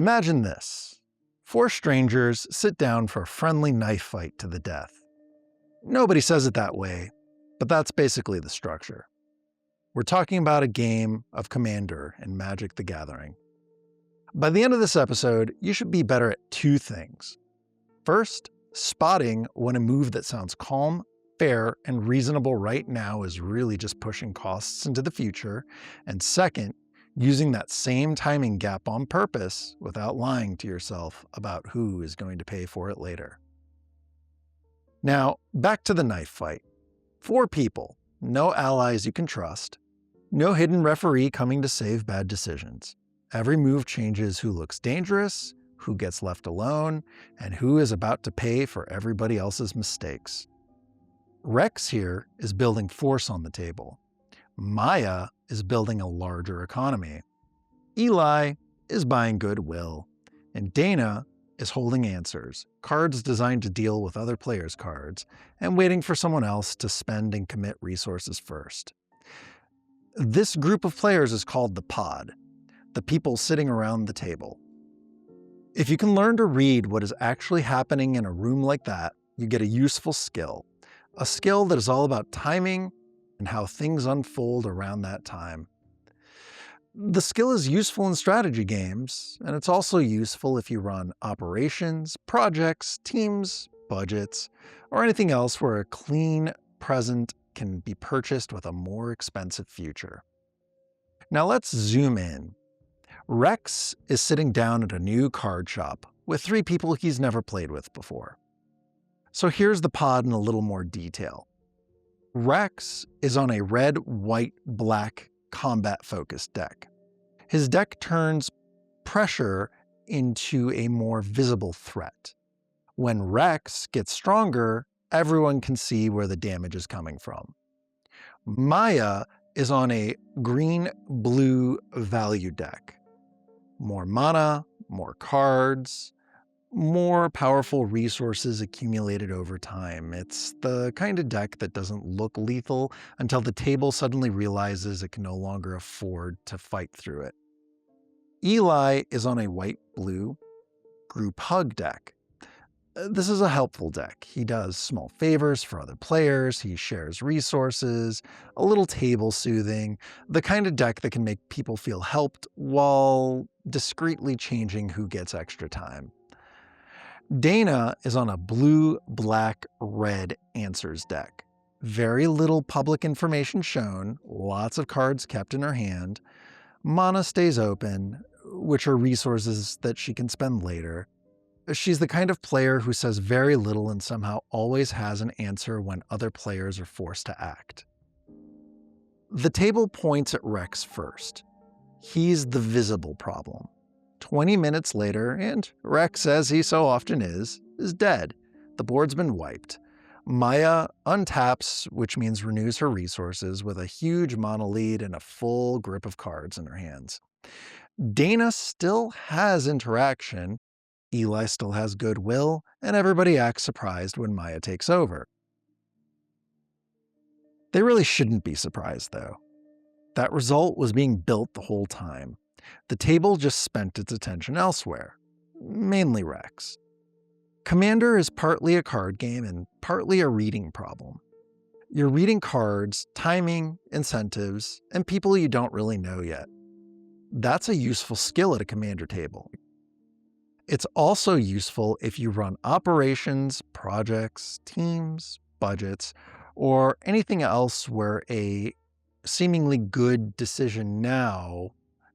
Imagine this. 4 strangers sit down for a friendly knife fight to the death. Nobody says it that way, but that's basically the structure. We're talking about a game of Commander in Magic the Gathering. By the end of this episode, you should be better at 2 things. First, spotting when a move that sounds calm, fair, and reasonable right now is really just pushing costs into the future. And second, using that same timing gap on purpose without lying to yourself about who is going to pay for it later. Now, back to the knife fight. 4 people, no allies you can trust, no hidden referee coming to save bad decisions. Every move changes who looks dangerous, who gets left alone, and who is about to pay for everybody else's mistakes. Rex here is building force on the table. Maya is building a larger economy. Eli is buying goodwill. And Dana is holding answers, cards designed to deal with other players' cards, and waiting for someone else to spend and commit resources first. This group of players is called the pod, the people sitting around the table. If you can learn to read what is actually happening in a room like that, you get a useful skill. A skill that is all about timing and how things unfold around that time. The skill is useful in strategy games, and it's also useful if you run operations, projects, teams, budgets, or anything else where a clean present can be purchased with a more expensive future. Now let's zoom in. Rex is sitting down at a new card shop with 3 people he's never played with before. So here's the pod in a little more detail. Rex is on a red, white, black combat-focused deck. His deck turns pressure into a more visible threat. When Rex gets stronger, everyone can see where the damage is coming from. Maya is on a green-blue value deck. More mana, more cards, more powerful resources accumulated over time. It's the kind of deck that doesn't look lethal until the table suddenly realizes it can no longer afford to fight through it. Eli is on a white-blue group hug deck. This is a helpful deck. He does small favors for other players, he shares resources, a little table soothing, the kind of deck that can make people feel helped while discreetly changing who gets extra time. Dana is on a blue, black, red answers deck. Very little public information shown, lots of cards kept in her hand. Mana stays open, which are resources that she can spend later. She's the kind of player who says very little and somehow always has an answer when other players are forced to act. The table points at Rex first. He's the visible problem. 20 minutes later, and Rex, as he so often is dead. The board's been wiped. Maya untaps, which means renews her resources, with a huge mana lead and a full grip of cards in her hands. Dana still has interaction, Eli still has goodwill, and everybody acts surprised when Maya takes over. They really shouldn't be surprised, though. That result was being built the whole time. The table just spent its attention elsewhere, mainly Rex. Commander is partly a card game and partly a reading problem. You're reading cards, timing, incentives, and people you don't really know yet. That's a useful skill at a Commander table. It's also useful if you run operations, projects, teams, budgets, or anything else where a seemingly good decision now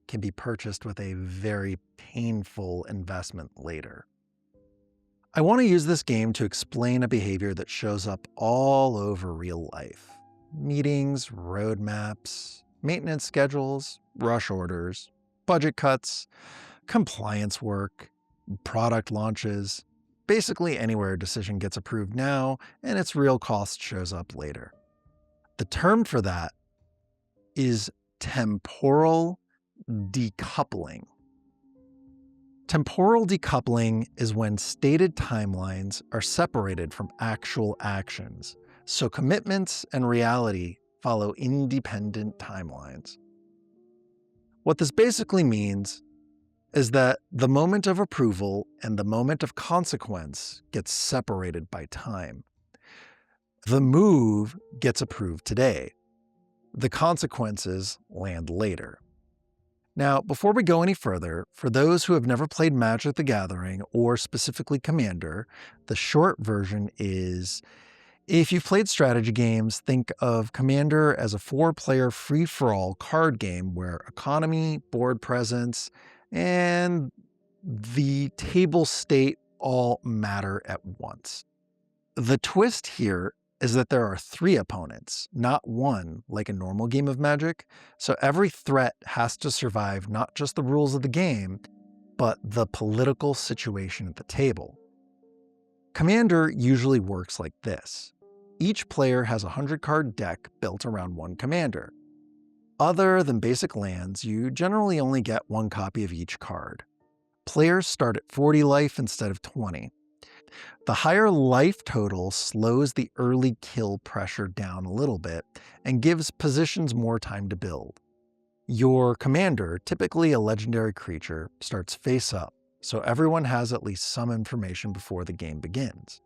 can be purchased with a very painful investment later. I want to use this game to explain a behavior that shows up all over real life. Meetings, roadmaps, maintenance schedules, rush orders, budget cuts, compliance work, product launches, basically anywhere a decision gets approved now and its real cost shows up later. The term for that is temporal decoupling. Temporal decoupling is when stated timelines are separated from actual actions, so commitments and reality follow independent timelines. What this basically means is that the moment of approval and the moment of consequence gets separated by time. The move gets approved today. The consequences land later. Now, before we go any further, for those who have never played Magic the Gathering, or specifically Commander, the short version is, if you've played strategy games, think of Commander as a 4-player free-for-all card game where economy, board presence, and the table state all matter at once. The twist here is that there are 3 opponents, not 1 like a normal game of Magic, so every threat has to survive not just the rules of the game, but the political situation at the table. Commander usually works like this. Each player has a 100-card deck built around 1 commander. Other than basic lands, you generally only get 1 copy of each card. Players start at 40 life instead of 20. The higher life total slows the early kill pressure down a little bit and gives positions more time to build. Your commander, typically a legendary creature, starts face up, so everyone has at least some information before the game begins.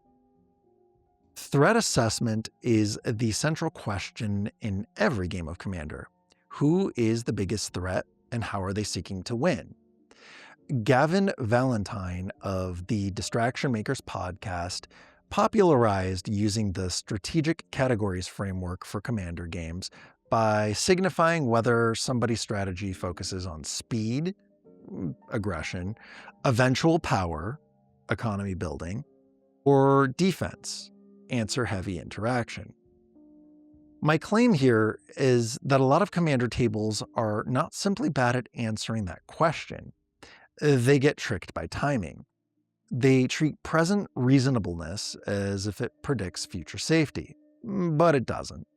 Threat assessment is the central question in every game of Commander. Who is the biggest threat and how are they seeking to win? Gavin Valentine of the Distraction Makers podcast popularized using the strategic categories framework for Commander games by signifying whether somebody's strategy focuses on speed, aggression, eventual power, economy building, or defense, answer-heavy interaction. My claim here is that a lot of Commander tables are not simply bad at answering that question. They get tricked by timing. They treat present reasonableness as if it predicts future safety, but it doesn't.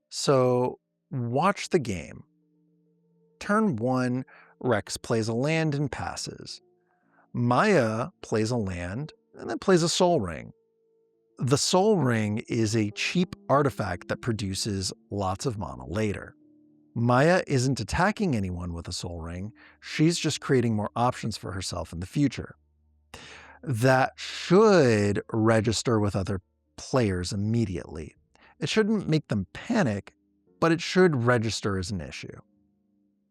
So, watch the game. Turn 1, Rex plays a land and passes. Maya plays a land and then plays a Soul Ring. The Soul Ring is a cheap artifact that produces lots of mana later. Maya isn't attacking anyone with a Soul Ring, she's just creating more options for herself in the future. That should register with other players immediately. It shouldn't make them panic, but it should register as an issue.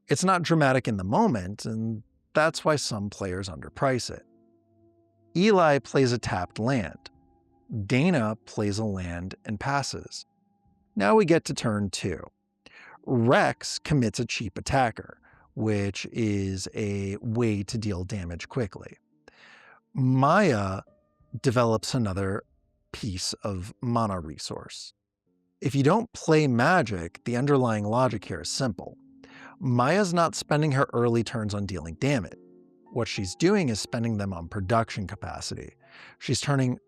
It's not dramatic in the moment, and that's why some players underprice it. Eli plays a tapped land. Dana plays a land and passes. Now we get to turn 2. Rex commits a cheap attacker, which is a way to deal damage quickly. Maya develops another piece of mana resource. If you don't play Magic, the underlying logic here is simple. Maya's not spending her early turns on dealing damage. What she's doing is spending them on production capacity. She's turning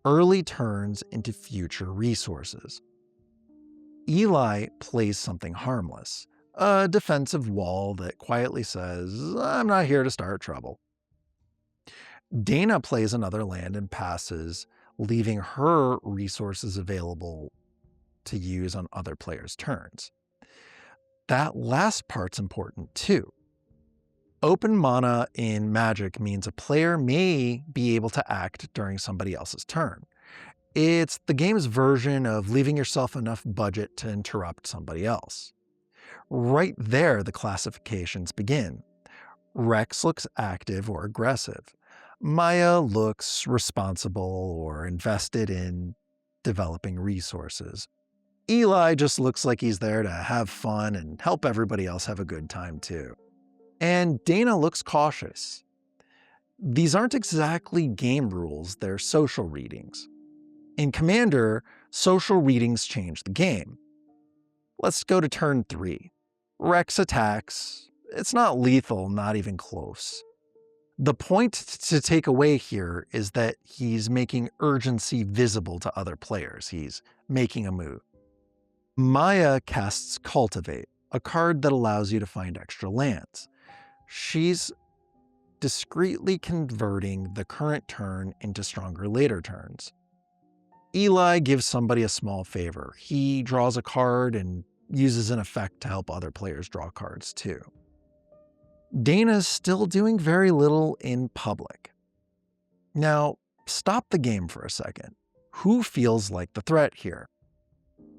early turns into future resources. Eli plays something harmless, a defensive wall that quietly says, I'm not here to start trouble. Dana plays another land and passes, leaving her resources available to use on other players' turns. That last part's important too. Open mana in Magic means a player may be able to act during somebody else's turn. It's the game's version of leaving yourself enough budget to interrupt somebody else. Right there, the classifications begin. Rex looks active or aggressive. Maya looks responsible or invested in developing resources. Eli just looks like he's there to have fun and help everybody else have a good time too. And Dana looks cautious. These aren't exactly game rules, they're social readings. In Commander, social readings change the game. Let's go to turn 3. Rex attacks. It's not lethal, not even close. The point to take away here is that he's making urgency visible to other players. He's making a move. Maya casts Cultivate, a card that allows you to find extra lands. She's discreetly converting the current turn into stronger later turns. Eli gives somebody a small favor. He draws a card and uses an effect to help other players draw cards too. Dana's still doing very little in public. Now, stop the game for a second. Who feels like the threat here?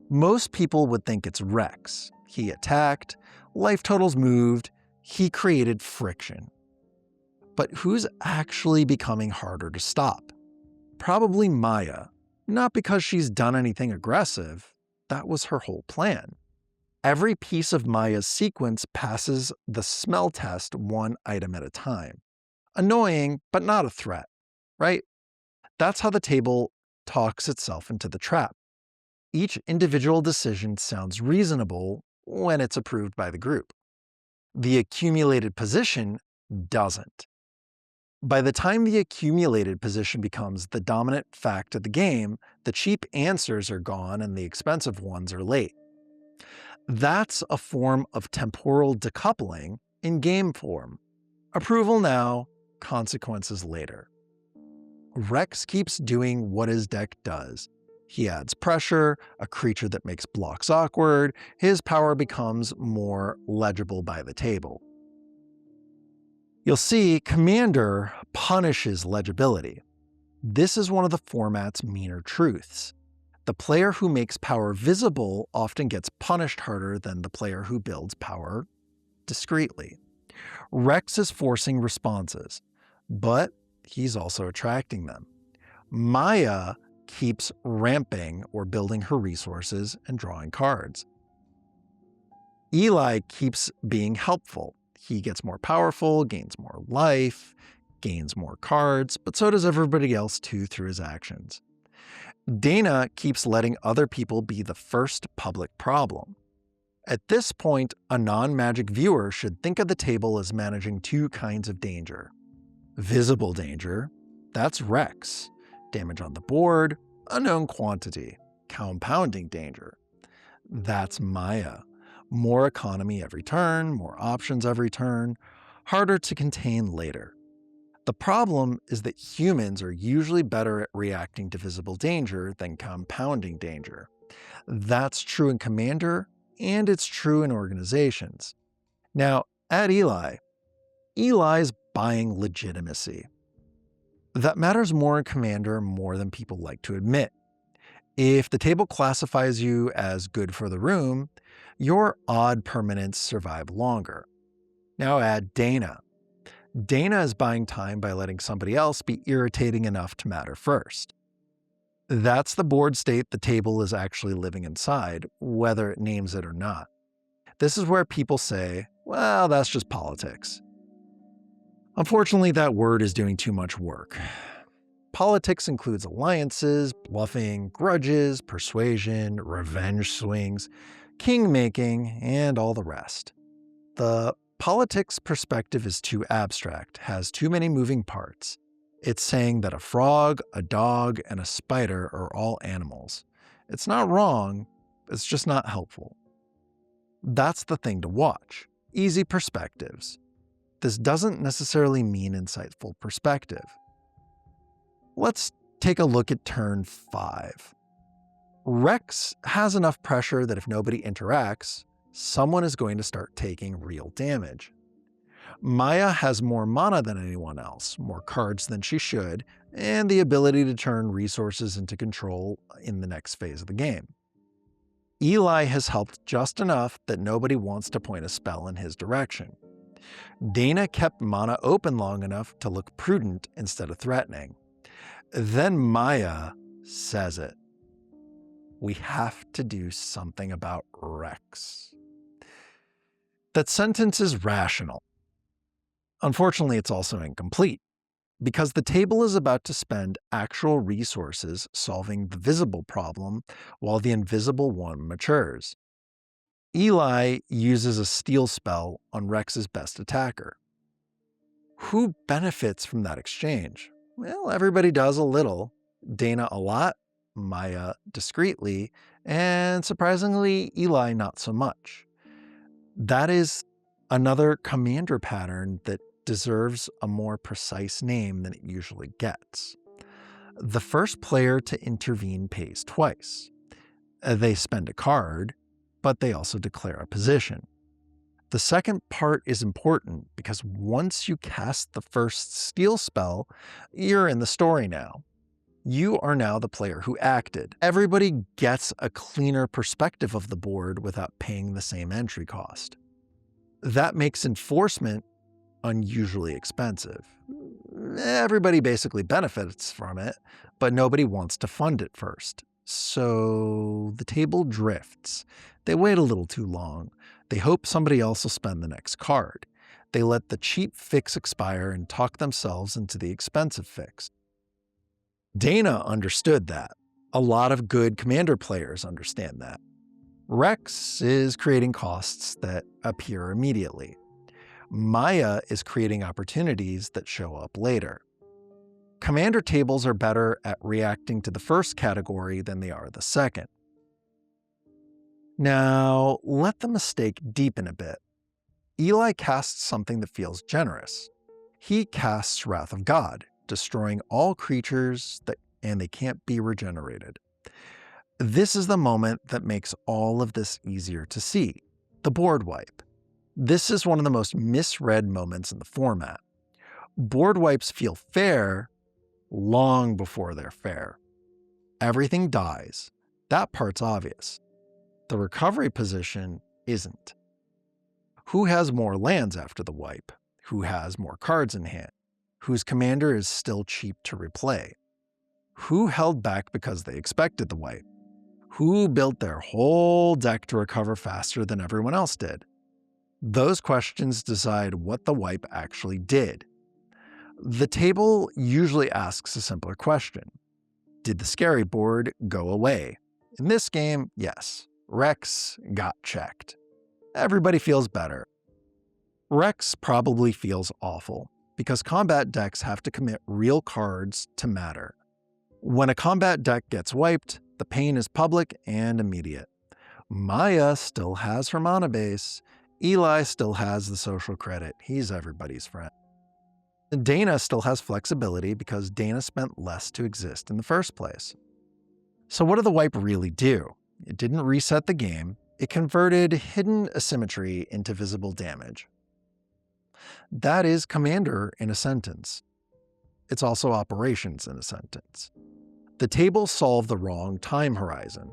Most people would think it's Rex. He attacked, life totals moved, he created friction. But who's actually becoming harder to stop? Probably Maya. Not because she's done anything aggressive. That was her whole plan. Every piece of Maya's sequence passes the smell test one item at a time. Annoying, but not a threat, right? That's how the table talks itself into the trap. Each individual decision sounds reasonable when it's approved by the group. The accumulated position doesn't. By the time the accumulated position becomes the dominant fact of the game, the cheap answers are gone and the expensive ones are late. That's a form of temporal decoupling in game form. Approval now, consequences later. Rex keeps doing what his deck does. He adds pressure, a creature that makes blocks awkward, his power becomes more legible by the table. You'll see Commander punishes legibility. This is one of the format's meaner truths. The player who makes power visible often gets punished harder than the player who builds power discreetly. Rex is forcing responses, but he's also attracting them. Maya keeps ramping or building her resources and drawing cards. Eli keeps being helpful. He gets more powerful, gains more life, gains more cards, but so does everybody else too through his actions. Dana keeps letting other people be the first public problem. At this point, a non-magic viewer should think of the table as managing two kinds of danger. Visible danger, that's Rex. Damage on the board, unknown quantity. Compounding danger, that's Maya. More economy every turn, more options every turn, harder to contain later. The problem is that humans are usually better at reacting to visible danger than compounding danger. That's true in Commander, and it's true in organizations. Now, at Eli's buying legitimacy. That matters more in Commander more than people like to admit. If the table classifies you as good for the room, your odd permanents survive longer. Now add Dana. Dana is buying time by letting somebody else be irritating enough to matter first. That's the board state the table is actually living inside, whether it names it or not. This is where people say, well, that's just politics. Unfortunately, that word is doing too much work. Politics includes alliances, bluffing, grudges, persuasion, revenge swings, king-making, and all the rest. The politics perspective is too abstract, has too many moving parts. It's saying that a frog, a dog, and a spider are all animals. It's not wrong, it's just not helpful. That's the thing to watch. Easy perspectives. This doesn't necessarily mean insightful perspective. Let's take a look at turn 5. Rex has enough pressure that if nobody interacts, someone is going to start taking real damage. Maya has more mana than anyone else, more cards than she should, and the ability to turn resources into control in the next phase of the game. Eli has helped just enough that nobody wants to point a spell in his direction. Dana kept mana open long enough to look prudent instead of threatening. Then Maya says it. We have to do something about Rex. That sentence is rational. Unfortunately, it's also incomplete, because the table is about to spend actual resources solving the visible problem while the invisible one matures. Eli uses a steal spell on Rex's best attacker. Who benefits from that exchange? Well, everybody does a little. Dana a lot, Maya discreetly, and surprisingly, Eli not so much. That is another commander pattern that deserves a more precise name than it usually gets. The first player to intervene pays twice. They spend a card, but they also declare a position. The second part is important because once you cast the first steal spell, you're in the story now. You are now the player who acted. Everybody gets a cleaner perspective of the board without paying the same entry cost. That makes enforcement unusually expensive. Everybody basically benefits from it, but nobody wants to fund it first. So the table drifts. They wait a little too long. They hope somebody else will spend the next card. They let the cheap fix expire and talk themselves into the expensive fix. Dana understood that. A lot of good Commander players understand that. Rex is creating costs that appear immediately. Maya is creating opportunities that show up later. Commander tables are better at reacting to the first category than they are the second. Now, let the mistake deepen a bit. Eli casts something that feels generous. He casts Wrath of God, destroying all creatures and they can't be regenerated. This is the moment that makes all of this easier to see, the board wipe. This is one of the most misread moments in the format. Board wipes feel fair long before they're fair. Everything dies. That part's obvious. The recovery position isn't. Who has more lands after the wipe? Who has more cards in hand? Whose commander is still cheap to replay? Who held back because they expected the wipe? Who built their whole deck to recover faster than everyone else did? Those questions decide what the wipe actually did. The table usually asks a simpler question. Did the scary board go away? In this game, yes. Rex got checked. Everybody feels better. Rex probably feels awful, because combat decks have to commit real cards to matter. When a combat deck gets wiped, the pain is public and immediate. Maya still has her mana base. Eli still has the social credit. He's everybody's friend. Dana still has flexibility because Dana spent less to exist in the first place. So what did the wipe really do? It didn't reset the game. It converted hidden asymmetry into visible damage. That is Commander in a sentence. It's also operations in a sentence. The table solved the wrong time horizon.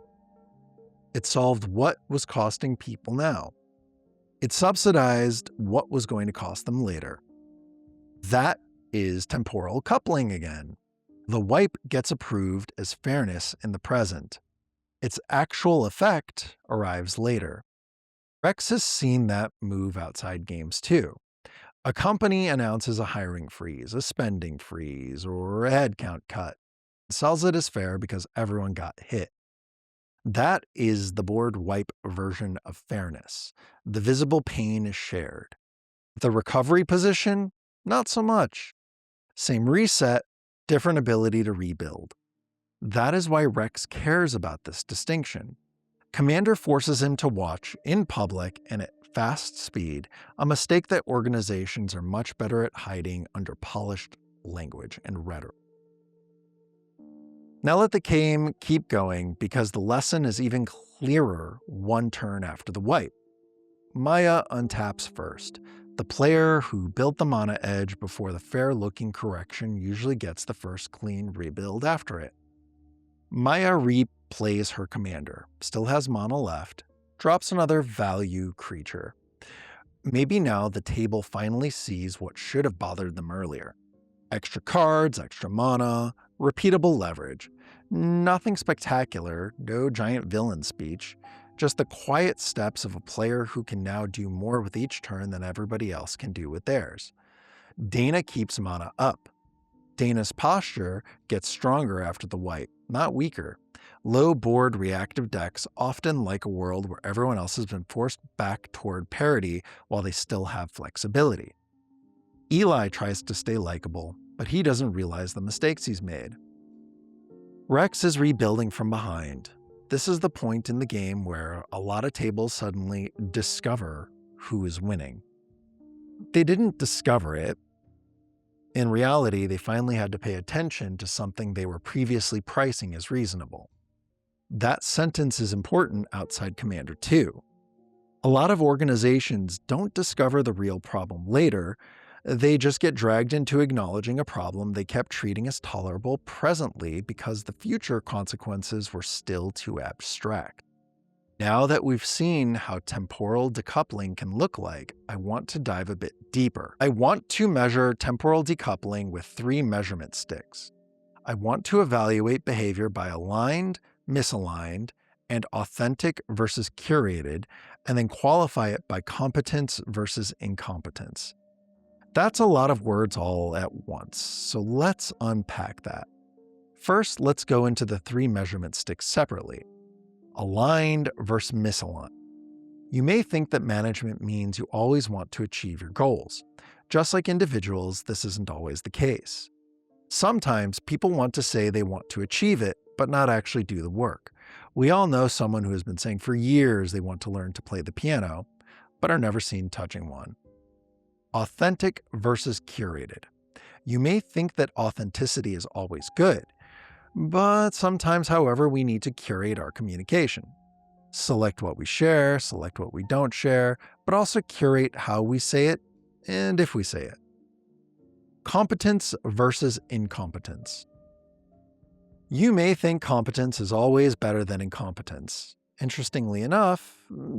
It solved what was costing people now. It subsidized what was going to cost them later. That is temporal coupling again. The wipe gets approved as fairness in the present. Its actual effect arrives later. Rex has seen that move outside games too. A company announces a hiring freeze, a spending freeze, or a headcount cut. Sells it as fair because everyone got hit. That is the board wipe version of fairness. The visible pain is shared. The recovery position, not so much. Same reset, different ability to rebuild. That is why Rex cares about this distinction. Commander forces him to watch, in public and at fast speed, a mistake that organizations are much better at hiding under polished language and rhetoric. Now let the game keep going because the lesson is even clearer one turn after the wipe. Maya untaps first. The player who built the mana edge before the fair-looking correction usually gets the first clean rebuild after it. Maya replays her commander, still has mana left, drops another value creature. Maybe now the table finally sees what should have bothered them earlier. Extra cards, extra mana, repeatable leverage. Nothing spectacular, no giant villain speech, just the quiet steps of a player who can now do more with each turn than everybody else can do with theirs. Dana keeps mana up. Dana's posture gets stronger after the wipe, not weaker. Low board reactive decks often like a world where everyone else has been forced back toward parity while they still have flexibility. Eli tries to stay likable, but he doesn't realize the mistakes he's made. Rex is rebuilding from behind. This is the point in the game where a lot of tables suddenly discover who is winning. They didn't discover it. In reality, they finally had to pay attention to something they were previously pricing as reasonable. That sentence is important outside Commander too. A lot of organizations don't discover the real problem later. They just get dragged into acknowledging a problem they kept treating as tolerable presently because the future consequences were still too abstract. Now that we've seen how temporal decoupling can look like, I want to dive a bit deeper. I want to measure temporal decoupling with 3 measurement sticks. I want to evaluate behavior by aligned, misaligned, and authentic versus curated, and then qualify it by competence versus incompetence. That's a lot of words all at once, so let's unpack that. First, let's go into the 3 measurement sticks separately. Aligned versus misaligned. You may think that management means you always want to achieve your goals. Just like individuals, this isn't always the case. Sometimes people want to say they want to achieve it, but not actually do the work. We all know someone who has been saying for years they want to learn to play the piano, but are never seen touching one. Authentic versus curated. You may think that authenticity is always good, but sometimes, however, we need to curate our communication. Select what we share, select what we don't share, but also curate how we say it and if we say it. Competence versus incompetence. You may think competence is always better than incompetence. Interestingly enough,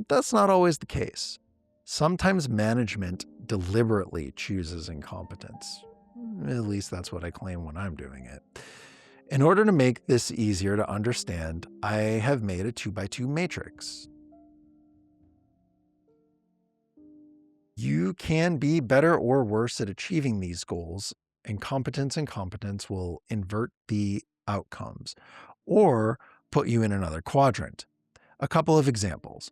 that's not always the case. Sometimes management deliberately chooses incompetence. At least that's what I claim when I'm doing it. In order to make this easier to understand, I have made a 2x2 matrix. You can be better or worse at achieving these goals, and competence will invert the outcomes or put you in another quadrant. A couple of examples.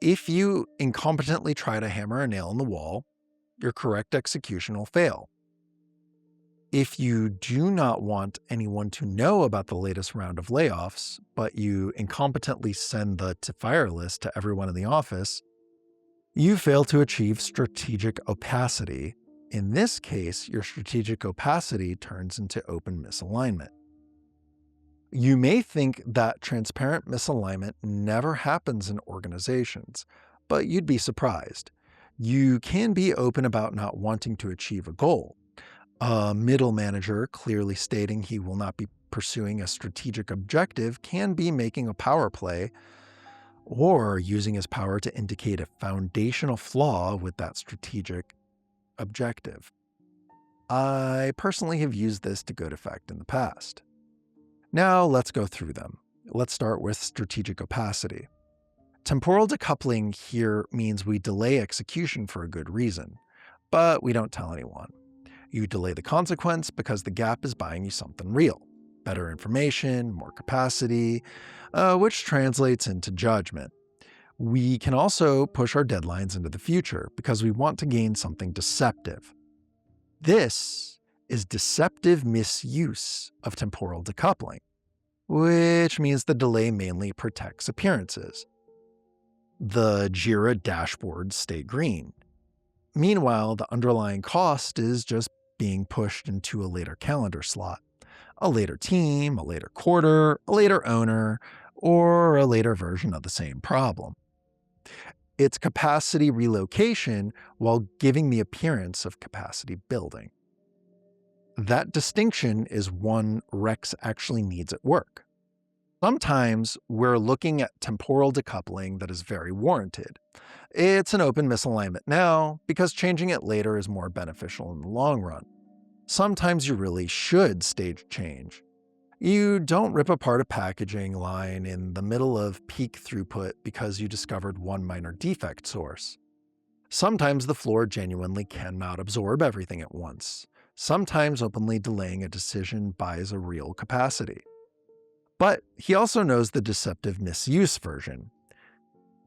If you incompetently try to hammer a nail in the wall, your correct execution will fail. If you do not want anyone to know about the latest round of layoffs, but you incompetently send the to fire list to everyone in the office, you fail to achieve strategic opacity. In this case, your strategic opacity turns into open misalignment. You may think that transparent misalignment never happens in organizations, but you'd be surprised. You can be open about not wanting to achieve a goal. A middle manager clearly stating he will not be pursuing a strategic objective can be making a power play or using his power to indicate a foundational flaw with that strategic objective. I personally have used this to good effect in the past. Now let's go through them. Let's start with strategic opacity. Temporal decoupling here means we delay execution for a good reason, but we don't tell anyone. You delay the consequence because the gap is buying you something real. Better information, more capacity, which translates into judgment. We can also push our deadlines into the future because we want to gain something deceptive. This is deceptive misuse of temporal decoupling, which means the delay mainly protects appearances. The Jira dashboards stay green. Meanwhile, the underlying cost is just being pushed into a later calendar slot. A later team, a later quarter, a later owner, or a later version of the same problem. It's capacity relocation while giving the appearance of capacity building. That distinction is one Rex actually needs at work. Sometimes we're looking at temporal decoupling that is very warranted. It's an open misalignment now because changing it later is more beneficial in the long run. Sometimes you really should stage change. You don't rip apart a packaging line in the middle of peak throughput because you discovered one minor defect source. Sometimes the floor genuinely cannot absorb everything at once. Sometimes openly delaying a decision buys a real capacity. But he also knows the deceptive misuse version.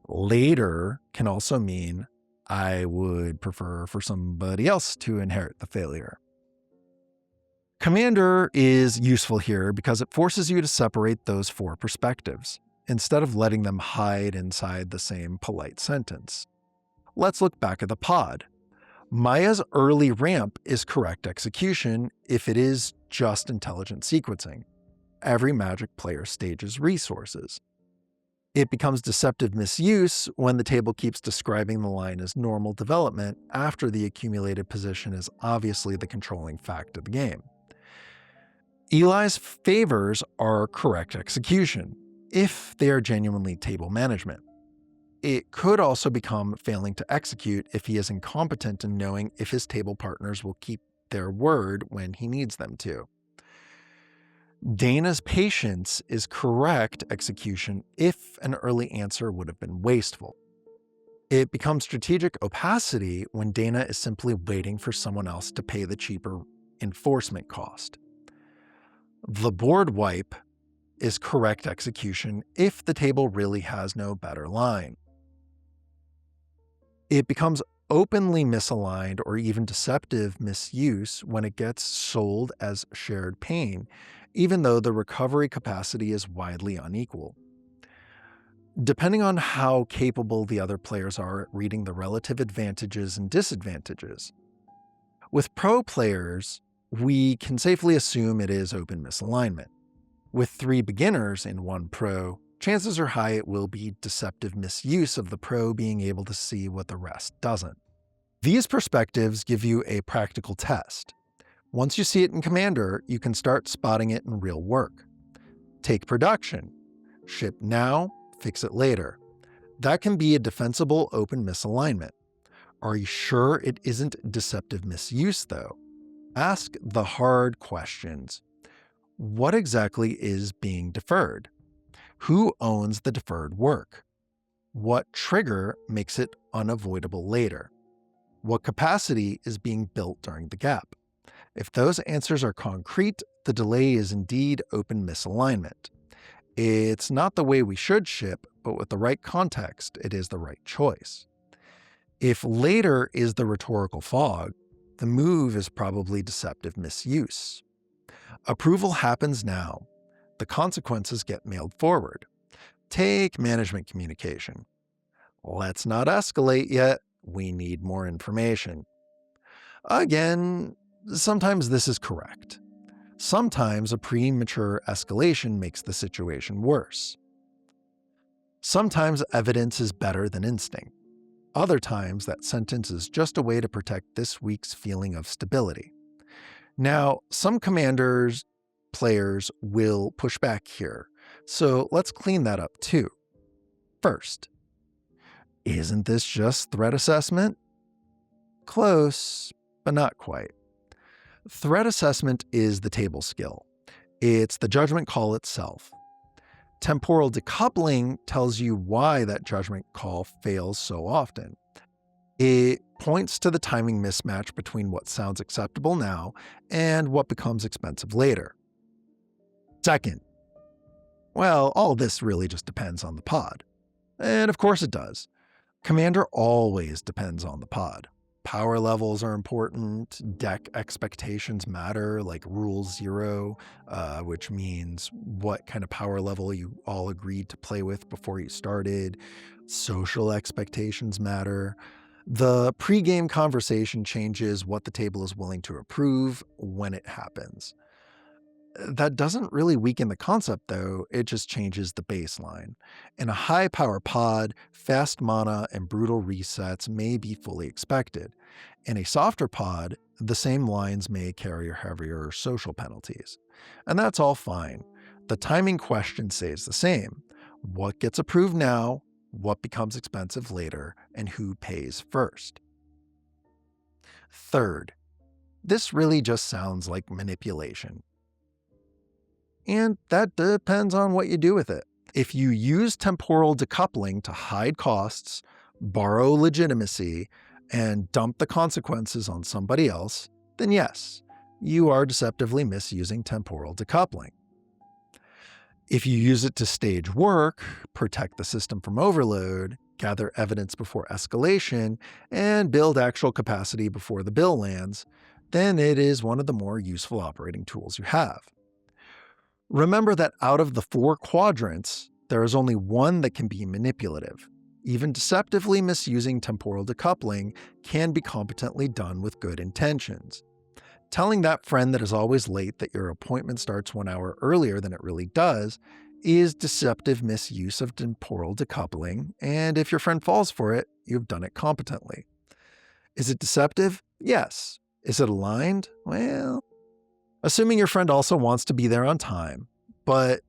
Later can also mean I would prefer for somebody else to inherit the failure. Commander is useful here because it forces you to separate those 4 perspectives, instead of letting them hide inside the same polite sentence. Let's look back at the pod. Maya's early ramp is correct execution if it is just intelligent sequencing. Every Magic player stages resources. It becomes deceptive misuse when the table keeps describing the line as normal development after the accumulated position is obviously the controlling fact of the game. Eli's favors are correct execution, if they are genuinely table management. It could also become failing to execute if he is incompetent in knowing if his table partners will keep their word when he needs them to. Dana's patience is correct execution if an early answer would have been wasteful. It becomes strategic opacity when Dana is simply waiting for someone else to pay the cheaper enforcement cost. The board wipe is correct execution if the table really has no better line. It becomes openly misaligned or even deceptive misuse when it gets sold as shared pain, even though the recovery capacity is widely unequal. Depending on how capable the other players are at reading the relative advantages and disadvantages. With pro players, we can safely assume it is open misalignment. With 3 beginners and 1 pro, chances are high it will be deceptive misuse of the pro being able to see what the rest doesn't. These perspectives give you a practical test. Once you see it in Commander, you can start spotting it in real work. Take production. Ship now, fix it later. That can be a defensible open misalignment. Are you sure it isn't deceptive misuse, though? Ask the hard questions. What exactly is being deferred? Who owns the deferred work? What trigger makes it unavoidable later? What capacity is being built during the gap? If those answers are concrete, the delay is indeed open misalignment. It's not the way we should ship, but with the right context, it is the right choice. If later is the rhetorical fog, the move is probably deceptive misuse. Approval happens now. The consequences get mailed forward. Take management communication. Let's not escalate yet. We need more information. Again, sometimes this is correct. Sometimes a premature escalation makes the situation worse. Sometimes evidence is better than instinct. Other times, that sentence is just a way to protect this week's feeling of stability. Now, some players will push back here, so let's clean that up too. First, isn't this just threat assessment? Close, but not quite. Threat assessment is the table skill. It's the judgment call itself. Temporal decoupling tells you why that judgment call fails so often. It points to the timing mismatch between what sounds acceptable now and what becomes expensive later. Second, well, all this really just depends on the pod. And of course it does. Commander always depends on the pod. Power levels are important, deck expectations matter, like Rule 0, which means what kind of power level you all agreed to play with before you started. Social expectations matter. The pregame conversation changes what the table is willing to approve when it happens. That doesn't really weaken the concept, though, it just changes the baseline. In a high-power pod, fast mana and brutal resets may be fully expected. In a softer pod, the same lines may carry heavier social penalties. And that's all fine. The timing question stays the same. What gets approved now, what becomes expensive later, and who pays first? Third, this really just sounds like manipulation. And that depends on what you do with it. If you use temporal decoupling to hide costs, borrow legitimacy, and dump the consequences on somebody else, then yes, you are deceptively misusing temporal decoupling. If you use it to stage work, protect the system from overload, gather evidence before escalation, and build actual capacity before the bill lands, then it is one of the more useful operating tools you have. Remember that out of the 4 quadrants, there is only one that can be manipulative. Even deceptively misusing temporal decoupling can be competently done with good intentions. Telling that friend that is always late that your appointment starts 1 hour earlier than it really does is deceptive misuse of temporal decoupling, and if your friend falls for it, you've done it competently. Is it deceptive? Yes. Is it aligned? Well, assuming your friend also wants to be there on time, but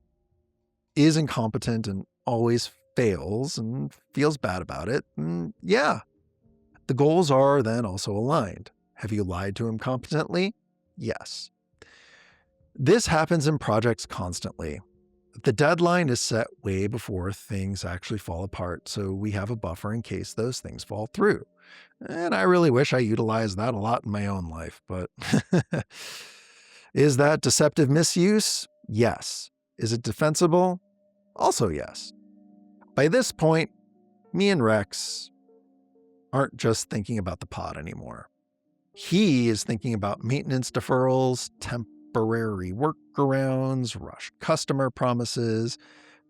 is incompetent and always fails and feels bad about it, yeah. The goals are then also aligned. Have you lied to him competently? Yes. This happens in projects constantly. The deadline is set way before things actually fall apart, so we have a buffer in case those things fall through. And I really wish I utilized that a lot in my own life, but is that deceptive misuse? Yes. Is it defensible? Also yes. By this point, me and Rex aren't just thinking about the pod anymore. He is thinking about maintenance deferrals, temporary workarounds, rushed customer promises,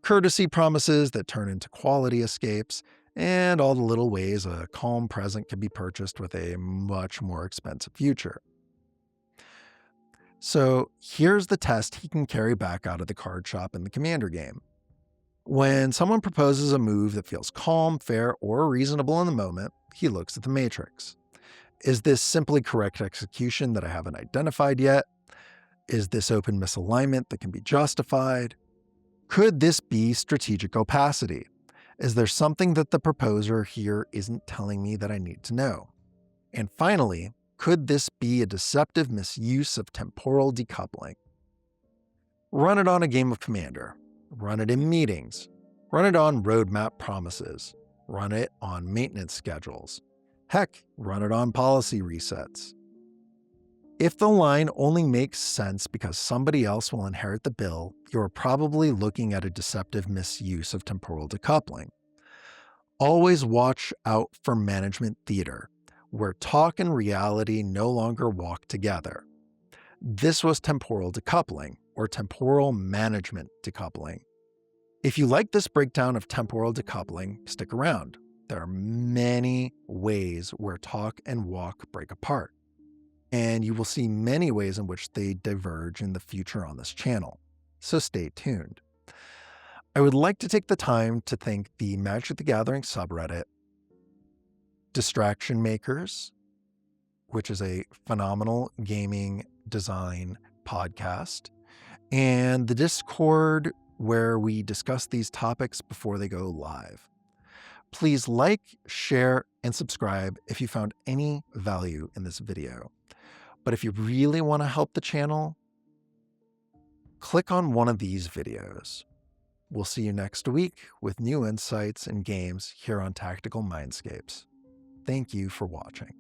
courtesy promises that turn into quality escapes, and all the little ways a calm present can be purchased with a much more expensive future. So here's the test he can carry back out of the card shop in the Commander game. When someone proposes a move that feels calm, fair, or reasonable in the moment, he looks at the matrix. Is this simply correct execution that I haven't identified yet? Is this open misalignment that can be justified? Could this be strategic opacity? Is there something that the proposer here isn't telling me that I need to know? And finally, could this be a deceptive misuse of temporal decoupling? Run it on a game of Commander. Run it in meetings. Run it on roadmap promises. Run it on maintenance schedules. Heck, run it on policy resets. If the line only makes sense because somebody else will inherit the bill, you're probably looking at a deceptive misuse of temporal decoupling. Always watch out for management theater, where talk and reality no longer walk together. This was temporal decoupling, or temporal management decoupling. If you like this breakdown of temporal decoupling, stick around. There are many ways where talk and walk break apart, and you will see many ways in which they diverge in the future on this channel, so stay tuned. I would like to take the time to thank the Magic the Gathering subreddit, Distraction Makers, which is a phenomenal gaming design podcast, and the Discord where we discuss these topics before they go live. Please like, share, and subscribe if you found any value in this video. But if you really want to help the channel, click on one of these videos. We'll see you next week with new insights and games here on Tactical Mindscapes. Thank you for watching.